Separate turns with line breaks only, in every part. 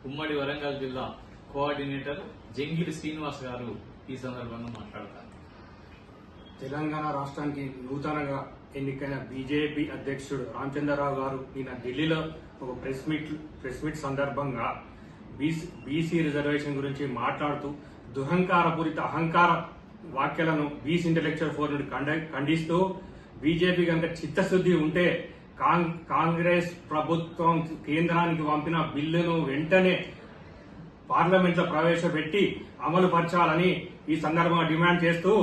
ఉమ్మడి వరంగల్ జిల్లా కోఆర్డినేటర్ జంగిలి శ్రీనివాస్ గారు ఈ సందర్భంగా మాట్లాడతారు.
తెలంగాణ రాష్ట్రానికి నూతనంగా ఎన్నికైన బీజేపీ అధ్యక్షుడు రామచంద్రరావు గారు నిన్న ఢిల్లీలో ఒక ప్రెస్ మీట్ సందర్భంగా బీసీ రిజర్వేషన్ గురించి మాట్లాడుతూ దుహంకారపూరిత అహంకార వ్యాఖ్యలను బీసీ ఇంటెలెక్చువల్ ఫోరం ఖండిస్తూ బీజేపీ కనుక చిత్తశుద్ధి ఉంటే కాంగ్రెస్ ప్రభుత్వం కేంద్రానికి పంపిన బిల్లును వెంటనే పార్లమెంట్ లో ప్రవేశపెట్టి అమలు పరచాలని ఈ సందర్భంగా డిమాండ్ చేస్తూ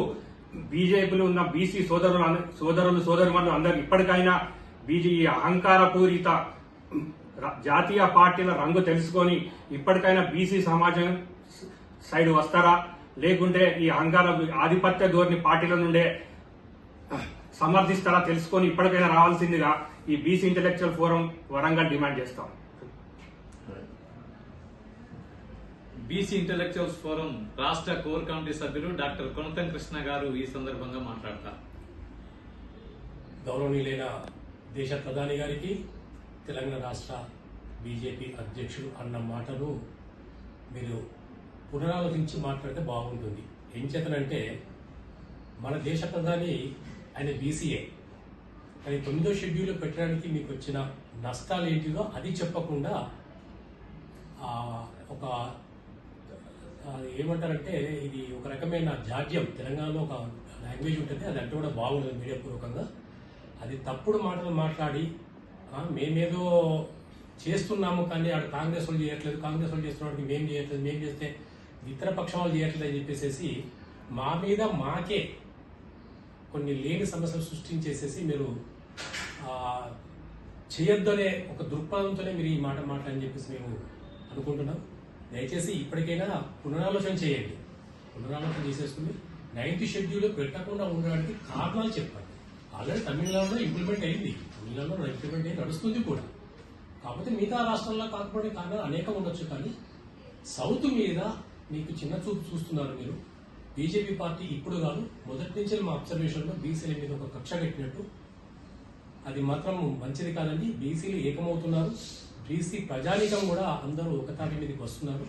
బీజేపీలో ఉన్న బీసీ సోదరుమణులు అందరూ ఇప్పటికైనా ఈ అహంకారపూరిత జాతీయ పార్టీల రంగు తెలుసుకొని ఇప్పటికైనా బీసీ సమాజం సైడ్ వస్తారా, లేకుంటే ఈ అహంకార ఆధిపత్య ధోరణి పార్టీల నుండే సమర్థిస్తారా తెలుసుకొని ఇప్పటికైనా రావాల్సిందిగా ఈ BC intellectual forum Warangal demand చేస్తాం.
బీసీ ఇంటెలెక్చువల్స్ ఫోరం రాష్ట్ర కోర్ కమిటీ సభ్యులు డాక్టర్ కొనతం కృష్ణ గారు ఈ సందర్భంగా మాట్లాడతారు.
గౌరవనీయులైన దేశ ప్రధాని గారికి తెలంగాణ రాష్ట్ర బీజేపీ అధ్యక్షుడు అన్న మాటలు మీరు పునరాలోచించి మాట్లాడితే బాగుంటుంది. ఏం చేతనంటే మన దేశ ప్రధాని ఆయన బీసీఏ, కానీ 9వ షెడ్యూల్ పెట్టడానికి మీకు వచ్చిన నష్టాలు ఏంటిదో అది చెప్పకుండా ఒక ఏమంటారంటే ఇది ఒక రకమైన జాడ్యం. తెలంగాణలో ఒక లాంగ్వేజ్ ఉంటుంది, అది అంటే కూడా బాగుంటుంది మీడియా పూర్వకంగా. అది తప్పుడు మాటలు మాట్లాడి మేమేదో చేస్తున్నాము కానీ ఆడ కాంగ్రెస్ వాళ్ళు చేయట్లేదు, కాంగ్రెస్ వాళ్ళు చేస్తున్నవాడికి మేము చేయట్లేదు, మేము చేస్తే ఇతర పక్షం వాళ్ళు చేయట్లేదు అని చెప్పేసి మా మీద మాకే కొన్ని లేని సమస్యలు సృష్టించేసేసి మీరు చేయొద్దనే ఒక దృక్పథంతోనే మీరు ఈ మాట మాట్లాడని చెప్పేసి మేము అనుకుంటున్నాం. దయచేసి ఇప్పటికైనా పునరాలోచన చేయండి. పునరాలోచన చేసేసుకుని 9th షెడ్యూల్ పెట్టకుండా ఉండడానికి కారణాలు చెప్పండి. ఆల్రెడీ తమిళనాడులో ఇంప్లిమెంట్ అయింది, తమిళనాడులో ఇంప్లిమెంట్ అయ్యి నడుస్తుంది కూడా. కాకపోతే మిగతా రాష్ట్రాల్లో కాకపోతే కారణాలు అనేకం ఉండొచ్చు, కానీ సౌత్ మీద మీకు చిన్న చూపు చూస్తున్నారు మీరు. బీజేపీ పార్టీ ఇప్పుడు కాదు, మొదటి నుంచి మా అబ్జర్వేషన్లో బీసీల మీద ఒక కక్ష కట్టినట్టు, అది మాత్రం మంచిది కాదండి. బీసీలు ఏకమవుతున్నారు, బీసీ ప్రజానీకం కూడా అందరూ ఒక తాటి మీదకి వస్తున్నారు.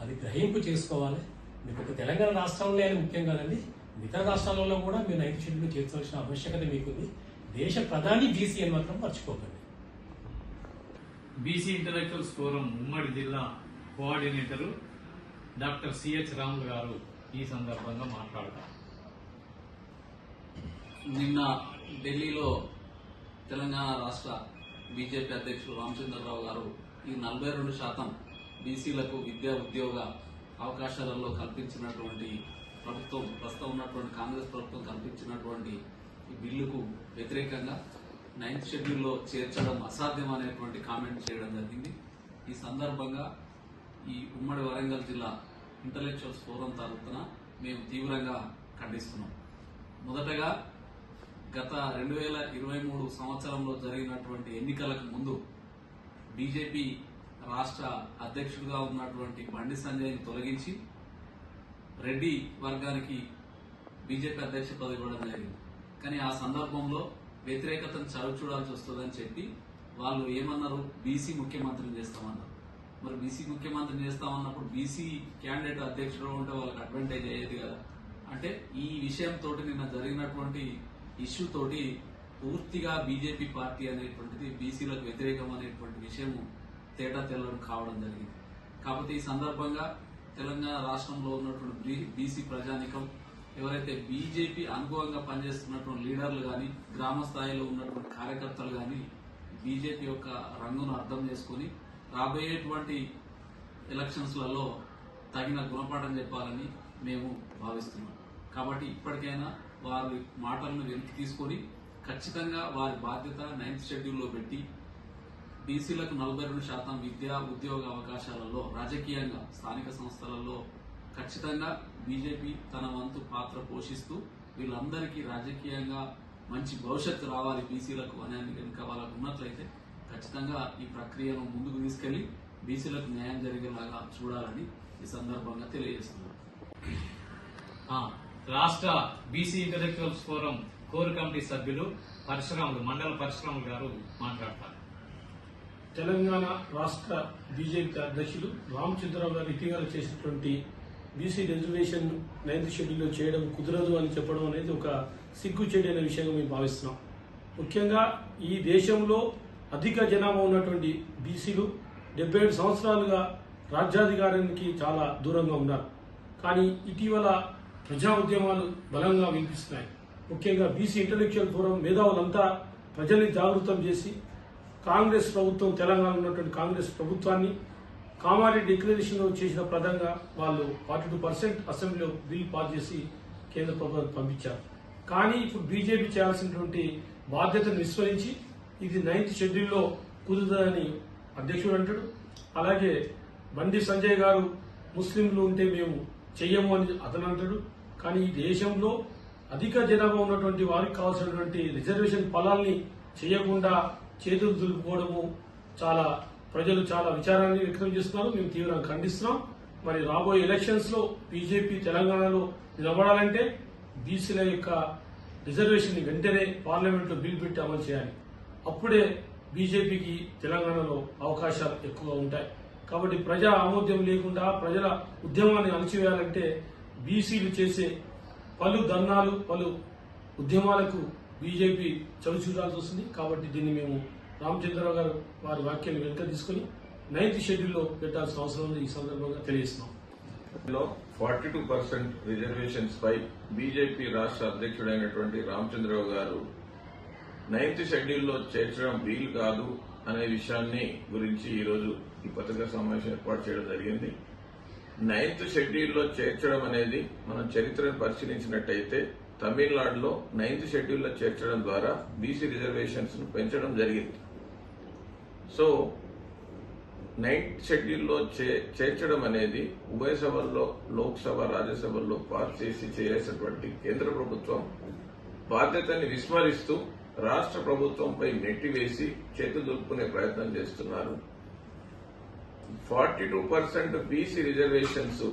అది గ్రహింపు చేసుకోవాలి. మీకు ఒక తెలంగాణ రాష్ట్రంలో అని ముఖ్యం కాదండి, ఇతర రాష్ట్రాలలో కూడా మీరు 9th షెడ్యూల్ చేర్చాల్సిన ఆవశ్యకత మీకుంది. దేశ ప్రధాని బీసీ అని మాత్రం మర్చిపోకండి.
బీసీ ఇంటెలెక్చువల్స్ ఫోరం ఉమ్మడి జిల్లా కోఆర్డినేటరు డాక్టర్ సిహెచ్ రాములు గారు ఈ సందర్భంగా మాట్లాడతారు.
నిన్న ఢిల్లీలో తెలంగాణ రాష్ట్ర బీజేపీ అధ్యక్షుడు రామచంద్రరావు గారు ఈ 42% బీసీలకు విద్యా ఉద్యోగ అవకాశాలలో కల్పించినటువంటి ప్రభుత్వం, ప్రస్తుతం ఉన్నటువంటి కాంగ్రెస్ ప్రభుత్వం కల్పించినటువంటి ఈ బిల్లుకు వ్యతిరేకంగా 9th షెడ్యూల్లో చేర్చడం అసాధ్యం అనేటువంటి కామెంట్ చేయడం జరిగింది. ఈ సందర్భంగా ఈ ఉమ్మడి వరంగల్ జిల్లా ఇంటెలెక్చువల్స్ ఫోరం తరఫున మేము తీవ్రంగా ఖండిస్తున్నాం. మొదటగా గత 2023 సంవత్సరంలో జరిగినటువంటి ఎన్నికలకు ముందు బీజేపీ రాష్ట్ర అధ్యక్షుడిగా ఉన్నటువంటి బండి సంజయ్ని తొలగించి రెడ్డి వర్గానికి బీజేపీ అధ్యక్ష పదవి ఇవ్వడం జరిగింది. కానీ ఆ సందర్భంలో వ్యతిరేకతను చవిచూడాల్సి వస్తుందని చెప్పి వాళ్ళు ఏమన్నారు, బీసీ ముఖ్యమంత్రిని చేస్తామన్నారు. మరి బీసీ ముఖ్యమంత్రిని చేస్తామన్నప్పుడు బీసీ క్యాండిడేట్ అధ్యక్షుడు ఉంటే వాళ్ళకి అడ్వాంటేజ్ అయ్యేది కదా. అంటే ఈ విషయంతో నిన్న జరిగినటువంటి ఇష్యూ తోటి పూర్తిగా బీజేపీ పార్టీ అనేటువంటిది బీసీలకు వ్యతిరేకం అనేటువంటి విషయము తేటా తెల్లడం కావడం జరిగింది. కాకపోతే ఈ సందర్భంగా తెలంగాణ రాష్ట్రంలో ఉన్నటువంటి బీసీ ప్రజానికం, ఎవరైతే బీజేపీ అనుకూలంగా పనిచేస్తున్నటువంటి లీడర్లు కానీ, గ్రామ స్థాయిలో ఉన్నటువంటి కార్యకర్తలు కానీ బీజేపీ యొక్క రంగును అర్థం చేసుకుని రాబోయేటువంటి ఎలక్షన్స్లలో తగిన గుణపాఠం చెప్పాలని మేము భావిస్తున్నాం. కాబట్టి ఇప్పటికైనా వారి మాటలను వెనక్కి తీసుకొని ఖచ్చితంగా వారి బాధ్యత 9th షెడ్యూల్లో పెట్టి బీసీలకు 42% విద్యా ఉద్యోగ అవకాశాలలో రాజకీయంగా స్థానిక సంస్థలలో ఖచ్చితంగా బీజేపీ తన వంతు పాత్ర పోషిస్తూ వీళ్ళందరికీ రాజకీయంగా మంచి భవిష్యత్తు రావాలి బీసీలకు అనేది కనుక వాళ్ళకు ఉన్నట్లయితే ఖచ్చితంగా ఈ ప్రక్రియను ముందుకు తీసుకెళ్లి బీసీలకు న్యాయం జరిగేలాగా చూడాలని ఈ సందర్భంగా తెలియజేస్తున్నారు.
రాష్ట్ర BC intellectuals forum core committee సభ్యులు మండల పరశురాములు గారు మాట్లాడతారు.
తెలంగాణ రాష్ట్ర బీజేపీ అధ్యక్షులు రామచంద్రరావు గారు ఇటీవల చేసినటువంటి బీసీ రిజర్వేషన్ 9th షెడ్యూల్లో చేయడం కుదరదు అని చెప్పడం అనేది ఒక సిగ్గుచేటైన విషయంగా మేము భావిస్తున్నాం. ముఖ్యంగా ఈ దేశంలో అధిక జనాభా ఉన్నటువంటి బీసీలు 77 సంవత్సరాలుగా రాజ్యాధికారానికి చాలా దూరంగా ఉన్నారు. కానీ ఇటీవల ప్రజా ఉద్యమాలు బలంగా వినిపిస్తున్నాయి. ముఖ్యంగా బీసీ ఇంటలెక్చువల్ ఫోరం మేధావులంతా ప్రజల్ని జాగృతం చేసి కాంగ్రెస్ ప్రభుత్వం, తెలంగాణ ఉన్నటువంటి కాంగ్రెస్ ప్రభుత్వాన్ని కామారెడ్డి డిక్లరేషన్లో చేసిన ప్రధంగా వాళ్ళు 42% అసెంబ్లీలో బిల్ పాస్ చేసి కేంద్ర ప్రభుత్వానికి పంపించారు. కానీ ఇప్పుడు బీజేపీ చేయాల్సినటువంటి బాధ్యతను విస్మరించి ఇది 9th షెడ్యూల్లో కుదురుతుందని అధ్యక్షుడు అంటాడు. అలాగే బండి సంజయ్ గారు ముస్లింలు ఉంటే మేము చెయ్యము అని అతను అంటాడు. కానీ ఈ దేశంలో అధిక జనాభా ఉన్నటువంటి వారికి కావాల్సినటువంటి రిజర్వేషన్ ఫలాల్ని చేయకుండా చేతులు దులుపుకోవడము ప్రజలు చాలా విచారాన్ని వ్యక్తం చేస్తున్నారు. మేము తీవ్రంగా ఖండిస్తున్నాం. మరి రాబోయే ఎలక్షన్స్ లో బీజేపీ తెలంగాణలో నిలబడాలంటే బీసీల యొక్క రిజర్వేషన్ ని వెంటనే పార్లమెంట్ లో బిల్ పెట్టి అమలు చేయాలి. అప్పుడే బీజేపీకి తెలంగాణలో అవకాశాలు ఎక్కువగా ఉంటాయి. కాబట్టి ప్రజా ఆమోద్యం లేకుండా ప్రజల ఉద్యమాన్ని అణచివేయాలంటే బీసీలు చేసే పలు ధర్నాలు, పలు ఉద్యమాలకు బీజేపీ చవిచూడాల్సి వస్తుంది. కాబట్టి దీన్ని మేము రామచంద్రరావు గారు వారి వాక్యాన్ని వెనుక తీసుకుని 9th షెడ్యూల్లో పెట్టాల్సిన అవసరం ఉంది ఈ సందర్భంగా తెలియజేస్తున్నాం.
42% రిజర్వేషన్స్ పై బీజేపీ రాష్ట్ర అధ్యక్షుడైనటువంటి రామచంద్రరావు గారు 9th షెడ్యూల్లో చేర్చడం వీలు కాదు అనే విషయాన్ని గురించి ఈరోజు ఈ పత్రికా సమావేశం ఏర్పాటు చేయడం జరిగింది. 9th షెడ్యూల్లో చేర్చడం అనేది మనం చరిత్రను పరిశీలించినట్టయితే తమిళనాడులో 9th షెడ్యూల్లో చేర్చడం ద్వారా బీసీ రిజర్వేషన్స్ ను పెంచడం జరిగింది. సో 9th షెడ్యూల్లో చేర్చడం అనేది ఉభయ సభల్లో, లోక్సభ, రాజ్యసభల్లో పాస్ చేసి చేయాల్సినటువంటి కేంద్ర ప్రభుత్వం బాధ్యతని విస్మరిస్తూ రాష్ట్ర ప్రభుత్వంపై నెట్టివేసి చేతులు దులుపుకునే ప్రయత్నం చేస్తున్నారు. 42% బీసీ రిజర్వేషన్స్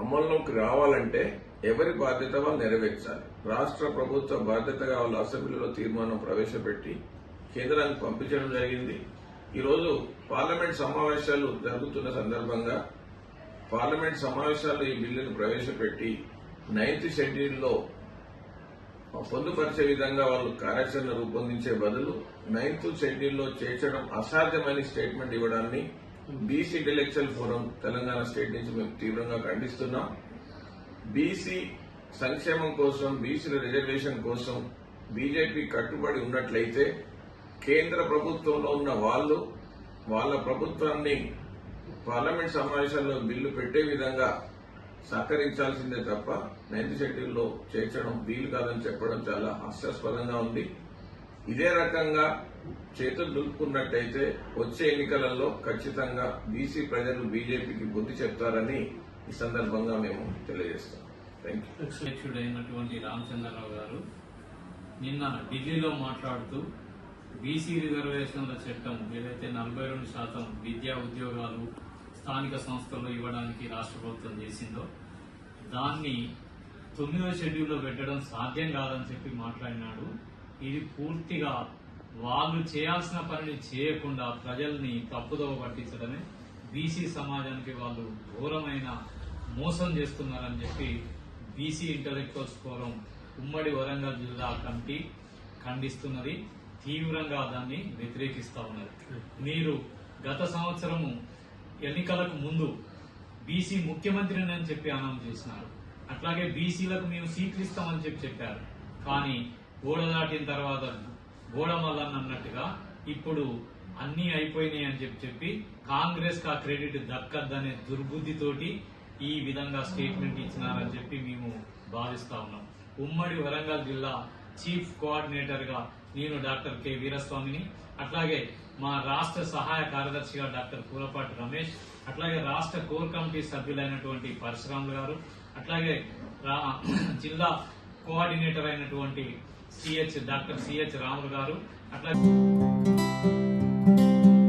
అమల్లోకి రావాలంటే ఎవరి బాధ్యత వాళ్ళు నెరవేర్చాలి. రాష్ట్ర ప్రభుత్వ బాధ్యతగా వాళ్ళు అసెంబ్లీలో తీర్మానం ప్రవేశపెట్టి కేంద్రానికి పంపించడం జరిగింది. ఈరోజు పార్లమెంట్ సమావేశాలు జరుగుతున్న సందర్భంగా పార్లమెంట్ సమావేశాల్లో ఈ బిల్లును ప్రవేశపెట్టి 9th షెడ్యూల్లో పొందుపరిచే విధంగా వాళ్ళు కార్యాచరణ రూపొందించే బదులు 9th షెడ్యూల్లో చేర్చడం అసాధ్యమైన స్టేట్మెంట్ ఇవ్వడాన్ని BC intellectual forum Telangana state నుంచి మేము తీవ్రంగా ఖండిస్తున్నాం. బీసీ సంక్షేమం కోసం, బీసీల రిజర్వేషన్ కోసం బీజేపీ కట్టుబడి ఉన్నట్లయితే కేంద్ర ప్రభుత్వంలో ఉన్న వాళ్ళు వాళ్ళ ప్రభుత్వాన్ని పార్లమెంట్ సమావేశాల్లో బిల్లు పెట్టే విధంగా సహకరించాల్సిందే తప్ప 9th షెడ్యూల్లో చేర్చడం వీలు కాదని చెప్పడం చాలా హాస్యాస్పదంగా ఉంది. ఇదే రకంగా చేతులు దులుపుకున్నట్టయితే వచ్చే ఎన్నికలలో ఖచ్చితంగా బీసీ ప్రజలు బీజేపీకి బుద్ధి చెప్తారని ఈ సందర్భంగా మేము తెలియజేస్తాం. Thank you.
అధ్యక్షుడైనటువంటి రామచంద్రరావు గారు నిన్న ఢిల్లీలో మాట్లాడుతూ బీసీ రిజర్వేషన్ల చట్టం ఏదైతే 42% విద్యా ఉద్యోగాలు స్థానిక సంస్థల్లో ఇవ్వడానికి రాష్ట్ర ప్రభుత్వం చేసిందో దాన్ని 9వ షెడ్యూల్లో పెట్టడం సాధ్యం కాదని చెప్పి మాట్లాడినాడు. ఇది పూర్తిగా వాళ్ళు చేయాల్సిన పనిని చేయకుండా ప్రజల్ని తప్పుదోవ పట్టించడమే, బీసీ సమాజానికి వాళ్ళు ఘోరమైన మోసం చేస్తున్నారని చెప్పి బీసీ ఇంటలెక్చువల్స్ ఫోరం ఉమ్మడి వరంగల్ జిల్లా కమిటీ ఖండిస్తున్నది. తీవ్రంగా దాన్ని వ్యతిరేకిస్తా ఉన్నది. మీరు గత సంవత్సరము ఎన్నికలకు ముందు బీసీ ముఖ్యమంత్రిని అని చెప్పి అనౌన్స్ చేసినారు. అట్లాగే బీసీలకు మేము సీట్లు ఇస్తామని చెప్పారు. కానీ గోడ దాటిన తర్వాత గోడ మల్లన్న అన్నట్టుగా ఇప్పుడు అన్ని అయిపోయినాయి అని చెప్పి కాంగ్రెస్ కు ఆ క్రెడిట్ దక్కద్దనే దుర్బుద్ధితోటి ఈ విధంగా స్టేట్మెంట్ ఇచ్చినారని చెప్పి మేము భావిస్తా ఉన్నాం. ఉమ్మడి వరంగల్ జిల్లా చీఫ్ కోఆర్డినేటర్ గా నేను డాక్టర్ కె వీరస్వామిని, అట్లాగే మా రాష్ట్ర సహాయ కార్యదర్శిగా డాక్టర్ పూలపాటి రమేష్, అట్లాగే రాష్ట్ర కోర్ కమిటీ సభ్యులైనటువంటి పరశురాములు గారు, అట్లాగే జిల్లా కోఆర్డినేటర్ అయినటువంటి డాక్టర్ సిహెచ్ రాములు గారు, అట్లాగే